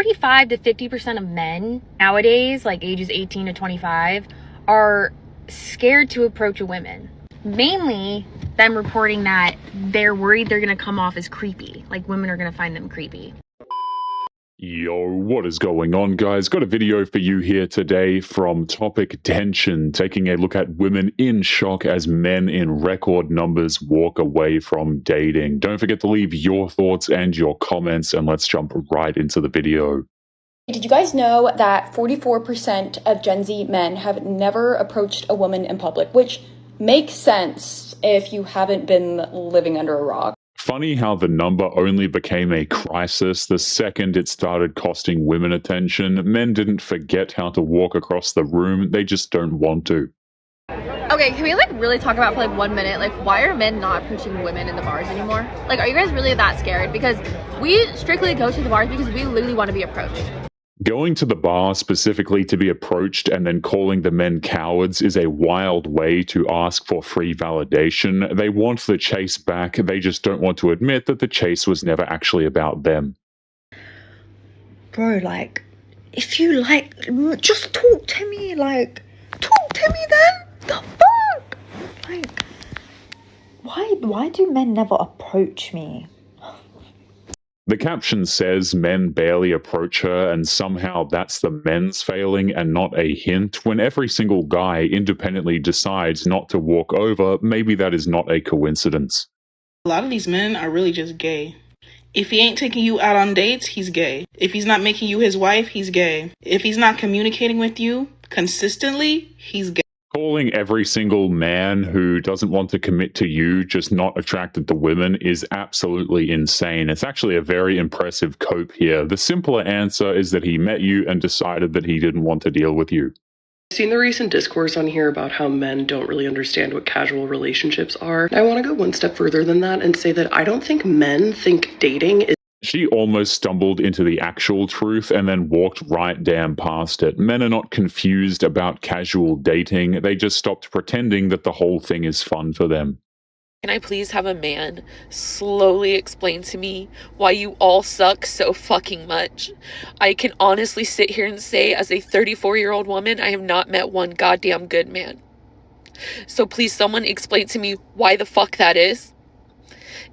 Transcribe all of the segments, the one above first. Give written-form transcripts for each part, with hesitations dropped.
45 to 50% of men nowadays, like ages 18 to 25, are scared to approach a woman. Mainly them reporting that they're worried they're going to come off as creepy, like women are going to find them creepy. Yo, what is going on, guys? Got a video for you here today from Topic Tension, taking a look at women in shock as men in record numbers walk away from dating. Don't forget to leave your thoughts and your comments, and let's jump right into the video. Did you guys know that 44% of Gen Z men have never approached a woman in public, which makes sense if you haven't been living under a rock? Funny how the number only became a crisis the second it started costing women attention. Men didn't forget how to walk across the room, they just don't want to. Okay, can we really talk about for 1 minute, why are men not approaching women in the bars anymore? Are you guys really that scared? Because we strictly go to the bars because we literally want to be approached. Going to the bar specifically to be approached and then calling the men cowards is a wild way to ask for free validation. They want the chase back, they just don't want to admit that the chase was never actually about them. Bro, if you just talk to me, talk to me then? The fuck? Why do men never approach me? The caption says men barely approach her, and somehow that's the men's failing and not a hint. When every single guy independently decides not to walk over, maybe that is not a coincidence. A lot of these men are really just gay. If he ain't taking you out on dates, he's gay. If he's not making you his wife, he's gay. If he's not communicating with you consistently, he's gay. Calling every single man who doesn't want to commit to you just not attracted to women is absolutely insane. It's actually a very impressive cope here. The simpler answer is that he met you and decided that he didn't want to deal with you. I've seen the recent discourse on here about how men don't really understand what casual relationships are. I want to go one step further than that and say that I don't think men think dating is... She almost stumbled into the actual truth and then walked right damn past it. Men are not confused about casual dating. They just stopped pretending that the whole thing is fun for them. Can I please have a man slowly explain to me why you all suck so fucking much? I can honestly sit here and say, as a 34-year-old woman, I have not met one goddamn good man. So please, someone explain to me why the fuck that is.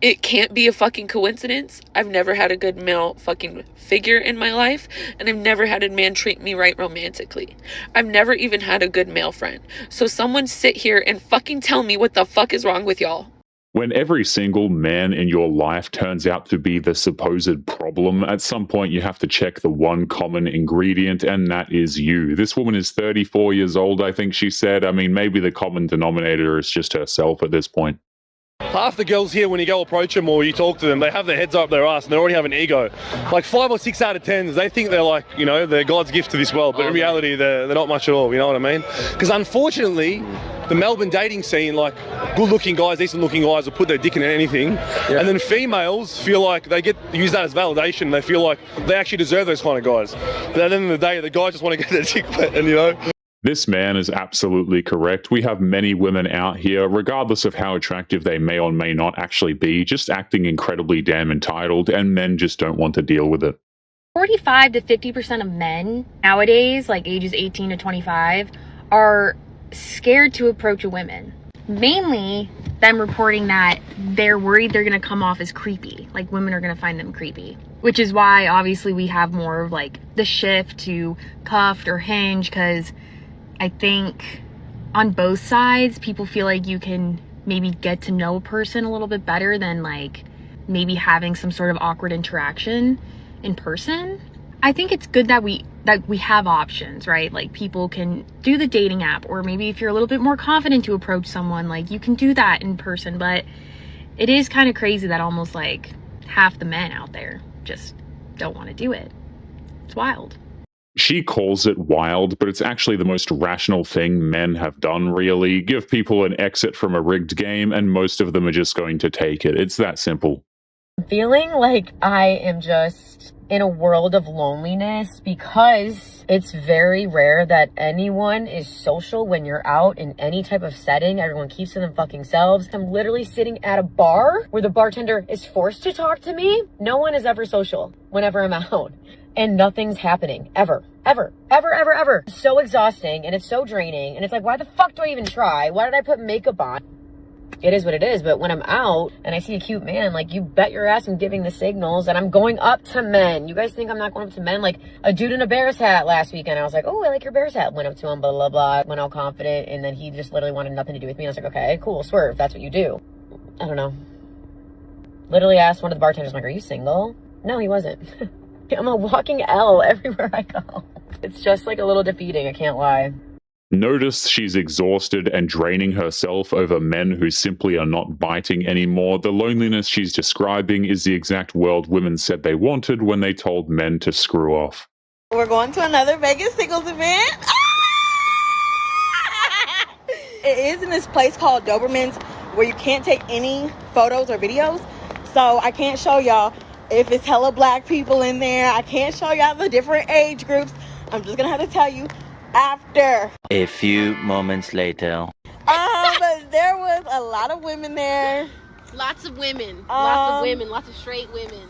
It can't be a fucking coincidence. I've never had a good male fucking figure in my life, and I've never had a man treat me right romantically. I've never even had a good male friend. So someone sit here and fucking tell me what the fuck is wrong with y'all. When every single man in your life turns out to be the supposed problem, at some point you have to check the one common ingredient, and that is you. This woman is 34 years old, I think she said. I mean, maybe the common denominator is just herself at this point. Half the girls here, when you go approach them or you talk to them, they have their heads up their ass and they already have an ego. 5 or 6 out of 10, they think they're they're God's gift to this world, but in reality, they're not much at all, you know what I mean? Because unfortunately, the Melbourne dating scene, good-looking guys, decent-looking guys will put their dick in anything, and then females feel like they use that as validation. They feel like they actually deserve those kind of guys. But at the end of the day, the guys just want to get their dick wet, and This man is absolutely correct. We have many women out here, regardless of how attractive they may or may not actually be, just acting incredibly damn entitled, and men just don't want to deal with it. 45 to 50% of men nowadays, like ages 18 to 25, are scared to approach a woman. Mainly them reporting that they're worried they're going to come off as creepy, like women are going to find them creepy. Which is why, obviously, we have more of the shift to cuffed or hinge, because I think on both sides, people feel like you can maybe get to know a person a little bit better than maybe having some sort of awkward interaction in person. I think it's good that we have options, right? People can do the dating app, or maybe if you're a little bit more confident to approach someone, you can do that in person. But it is kind of crazy that almost half the men out there just don't want to do it. It's wild. She calls it wild, but it's actually the most rational thing men have done, really. Give people an exit from a rigged game, and most of them are just going to take it. It's that simple. Feeling like I am just in a world of loneliness because it's very rare that anyone is social when you're out in any type of setting. Everyone keeps to them fucking selves. I'm literally sitting at a bar where the bartender is forced to talk to me. No one is ever social whenever I'm out. and nothing's happening ever. It's so exhausting and it's so draining. And it's like, why the fuck do I even try? Why did I put makeup on? It is what it is. But when I'm out and I see a cute man, like, you bet your ass I'm giving the signals, and I'm going up to men. You guys think I'm not going up to men? Like a dude in a Bears hat last weekend. I was like, oh, I like your Bears hat. Went up to him, blah, blah, blah. Went out confident. And then he just literally wanted nothing to do with me. And I was like, okay, cool, swerve. That's what you do. I don't know. Literally asked one of the bartenders, I'm like, are you single? No, he wasn't. I'm a walking L everywhere I go. It's just like a little defeating. I can't lie. Notice she's exhausted and draining herself over men who simply are not biting anymore. The loneliness she's describing is the exact world women said they wanted when they told men to screw off. We're going to another Vegas singles event. It is in this place called Doberman's where you can't take any photos or videos. So I can't show y'all if it's hella black people in there. I can't show y'all the different age groups. I'm just going to have to tell you after. A few moments later. But there was a lot of women there. Lots of women. Lots of straight women.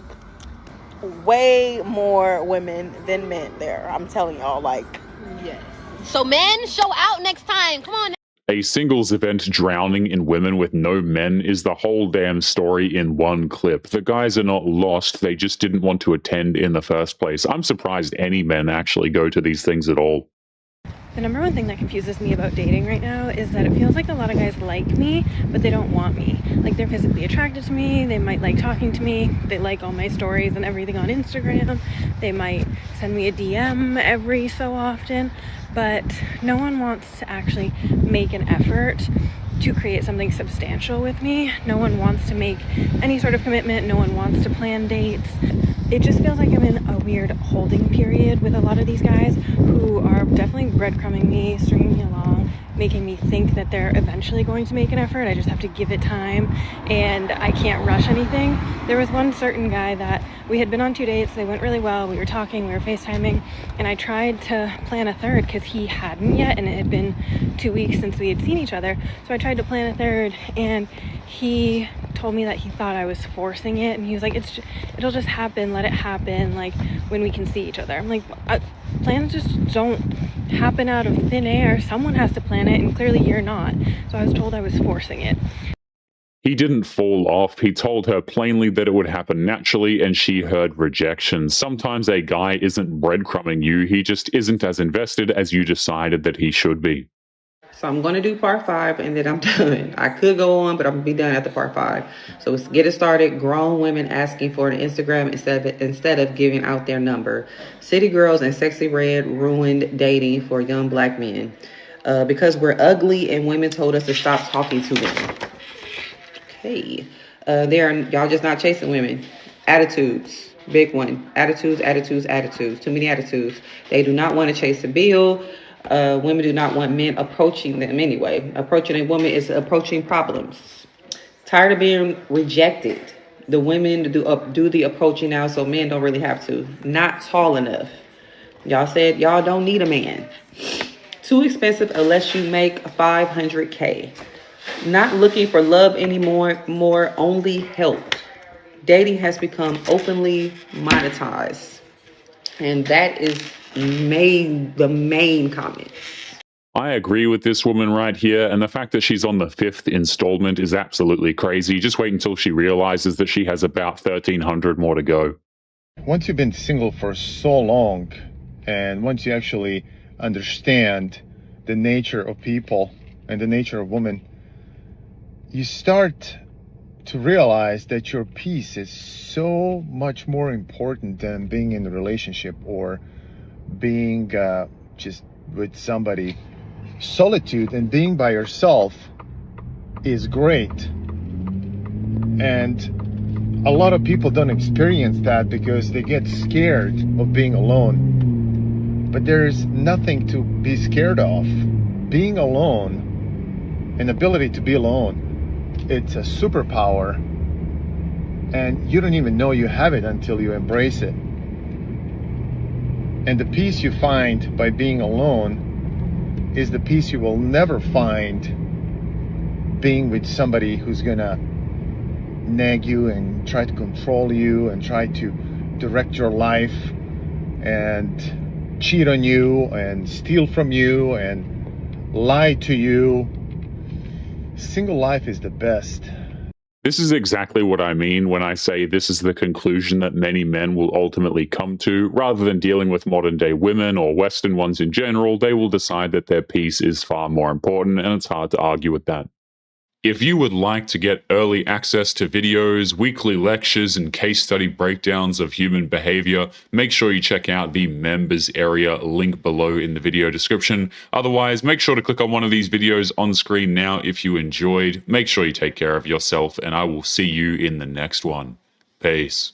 Way more women than men there. I'm telling y'all, like. Yes. So men, show out next time. Come on. A singles event drowning in women with no men is the whole damn story in one clip. The guys are not lost, they just didn't want to attend in the first place. I'm surprised any men actually go to these things at all. The number one thing that confuses me about dating right now is that it feels like a lot of guys like me, but they don't want me. Like, they're physically attracted to me, they might like talking to me, they like all my stories and everything on Instagram, they might send me a DM every so often, but no one wants to actually make an effort to create something substantial with me. No one wants to make any sort of commitment, no one wants to plan dates. It just feels like I'm in a weird holding period with a lot of these guys who are definitely breadcrumbing me, stringing me along, making me think that they're eventually going to make an effort. I just have to give it time and I can't rush anything. There was one certain guy that we had been on 2 dates, they went really well, we were talking, we were FaceTiming, and I tried to plan a third because he hadn't yet and it had been 2 weeks since we had seen each other. So I tried to plan a third and he told me that he thought I was forcing it, and he was like, it'll just happen, let it happen, like when we can see each other. I'm like, plans just don't happen out of thin air. Someone has to plan it, and clearly you're not. So I was told I was forcing it. He didn't fall off. He told her plainly that it would happen naturally, and she heard rejection. Sometimes a guy isn't breadcrumbing you, he just isn't as invested as you decided that he should be. So I'm going to do part 5 and then I'm done. I could go on, but I'm going to be done after part 5. So let's get it started. Grown women asking for an Instagram instead of giving out their number. City girls and Sexy Red ruined dating for young black men. Because we're ugly and women told us to stop talking to them. Okay. Y'all just not chasing women. Attitudes. Big one. Attitudes. Too many attitudes. They do not want to chase a bill. Women do not want men approaching them anyway. Approaching a woman is approaching problems. Tired of being rejected. The women do the approaching now, so men don't really have to. Not tall enough. Y'all said y'all don't need a man. Too expensive unless you make $500K. Not looking for love anymore, only help. Dating has become openly monetized. And that is the main comment. I agree with this woman right here, and the fact that she's on the 5th installment is absolutely crazy. Just wait until she realizes that she has about 1,300 more to go. Once you've been single for so long, and once you actually understand the nature of people and the nature of women, you start to realize that your peace is so much more important than being in a relationship or being just with somebody. Solitude and being by yourself is great, and a lot of people don't experience that because they get scared of being alone. But there's nothing to be scared of. Being alone, an ability to be alone, it's a superpower, and you don't even know you have it until you embrace it. And the peace you find by being alone is the peace you will never find being with somebody who's gonna nag you and try to control you and try to direct your life. and cheat on you and steal from you and lie to you. Single life is the best. This is exactly what I mean when I say this is the conclusion that many men will ultimately come to. Rather than dealing with modern day women or Western ones in general, they will decide that their peace is far more important, and it's hard to argue with that. If you would like to get early access to videos, weekly lectures, and case study breakdowns of human behavior, make sure you check out the members area link below in the video description. Otherwise, make sure to click on one of these videos on screen now if you enjoyed. Make sure you take care of yourself, and I will see you in the next one. Peace.